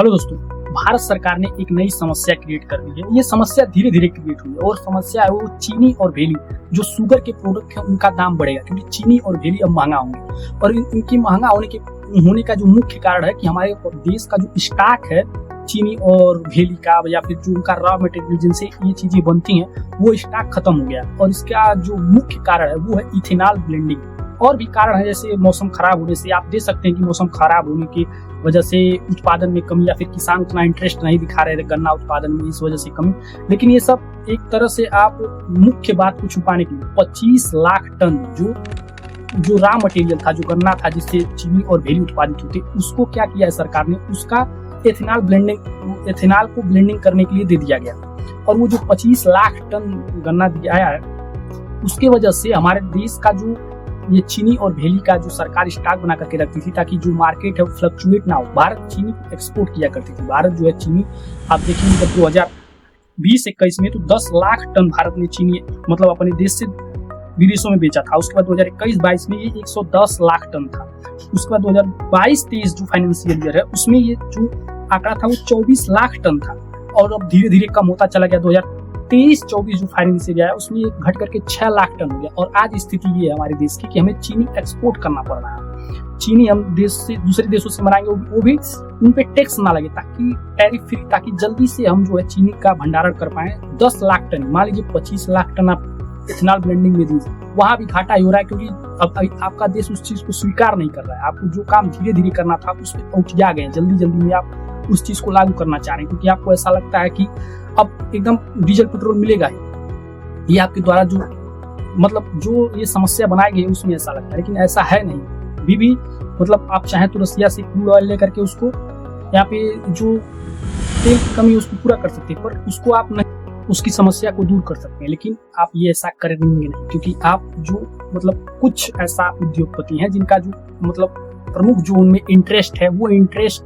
Hello दोस्तों, भारत सरकार ने एक नई समस्या क्रिएट कर दी है। ये समस्या धीरे धीरे क्रिएट हुई है और समस्या है वो चीनी और भेली। जो शुगर के प्रोडक्ट है उनका दाम बढ़ेगा क्योंकि चीनी और भेली अब महंगा होंगे और इनकी महंगा होने का जो मुख्य कारण है कि हमारे देश का जो स्टॉक है चीनी और भेली का या फिर जो उनका रॉ मटेरियल जिनसे ये चीजें बनती हैं वो स्टॉक खत्म हो गया। और इसका जो मुख्य कारण है वो है इथेनॉल ब्लेंडिंग। और भी कारण है जैसे मौसम खराब होने से, आप देख सकते हैं कि मौसम खराब होने की वजह से उत्पादन में कमी या फिर किसान उतना इंटरेस्ट नहीं दिखा रहे थे गन्ना उत्पादन में, इस वजह से कमी। लेकिन ये सब एक तरह से आप मुख्य बात को छुपाने के लिए 25 लाख टन जो रॉ मटेरियल था, जो गन्ना था जिससे चीनी और भेली उत्पादित होती, उसको क्या किया है सरकार ने, उसका एथेनॉल को ब्लेंडिंग करने के लिए दे दिया गया। और वो जो 25 लाख टन गन्ना दिया है उसके वजह से हमारे देश का जो ये चीनी और भेली का जो सरकार स्टॉक बना करके रखती थी ताकि जो मार्केट है वो फ्लक्चुएट ना हो। भारत चीनी को एक्सपोर्ट किया करती थी। भारत जो है चीनी, आप देखेंगे जब 2020-21 में तो 10 लाख टन भारत ने चीनी मतलब अपने देश से विदेशों में बेचा था। उसके बाद 2021-22 में ये 110 लाख टन था। उसके बाद 2022-23 जो फाइनेंशियल ईयर है उसमें ये जो आंकड़ा था वो 24 लाख टन था और अब धीरे धीरे कम होता चला गया। 2023-24 जो फाइनेंशियल है उसमें ये घट करके 6 लाख टन हो गया। और आज स्थिति ये है हमारे देश की कि हमें चीनी एक्सपोर्ट करना पड़ रहा है। चीनी हम देश से दूसरे देशों से मंगाएंगे वो भी उन पे टैक्स ना लगे ताकि टैरिफ फ्री, ताकि जल्दी से हम जो है चीनी का भंडारण कर पाए। 10 लाख टन, मान लीजिए 25 लाख टन आप इथेनॉल ब्लेंडिंग में दीजिए, वहां भी घाटा ही हो रहा है क्योंकि अब आपका देश उस चीज को स्वीकार नहीं कर रहा है। आपको जो काम धीरे धीरे करना था उस पर उठिया गए, जल्दी में आप उस चीज को लागू करना चाह रहे हैं क्योंकि आपको ऐसा लगता है कि अब एकदम डीजल पेट्रोल मिलेगा ही। ये आपके द्वारा जो ये समस्या बनाई गई है उसमें ऐसा लगता है, लेकिन ऐसा है नहीं। अभी भी मतलब आप चाहें तो रसिया से क्रूड ऑयल लेकर के उसको यहाँ पे जो तेल की कमी है उसको पूरा कर सकते हैं, पर उसको आप नहीं उसकी समस्या को दूर कर सकते हैं। लेकिन आप ये ऐसा करेंगे नहीं क्योंकि आप जो कुछ ऐसा उद्योगपति हैं जिनका जो प्रमुख जो उनमें इंटरेस्ट है वो इंटरेस्ट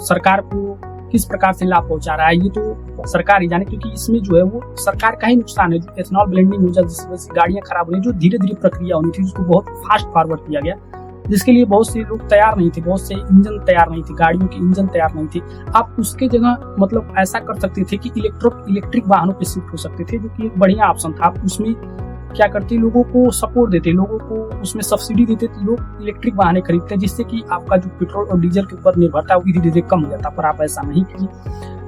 सरकार को किस प्रकार से लाभ पहुंचा रहा है ये तो सरकार ही जाने, क्योंकि इसमें जो है वो सरकार का ही नुकसान है। एथेनॉल ब्लेंडिंग हो जाए जिस वजह से गाड़ियां खराब हो रही, जो धीरे धीरे प्रक्रिया होनी थी उसको बहुत फास्ट फॉरवर्ड किया गया, जिसके लिए बहुत से लोग तैयार नहीं थे, बहुत से इंजन तैयार नहीं थे, गाड़ियों के इंजन तैयार नहीं थे। आप उसके जगह ऐसा कर सकते थे कि इलेक्ट्रिक वाहनों पे शिफ्ट हो सकते थे, जो कि एक बढ़िया ऑप्शन था। आप उसमें क्या करते, लोगों को सपोर्ट देते, लोगों को उसमें सब्सिडी देते, तो लोग इलेक्ट्रिक वाहने खरीदते जिससे कि आपका जो पेट्रोल और डीजल के ऊपर निर्भरता है वो धीरे धीरे कम हो जाता। पर आप ऐसा नहीं किए,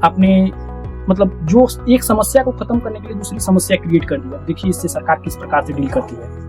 आपने जो एक समस्या को खत्म करने के लिए दूसरी समस्या क्रिएट कर दिया। देखिए इससे सरकार किस प्रकार से डील करती है।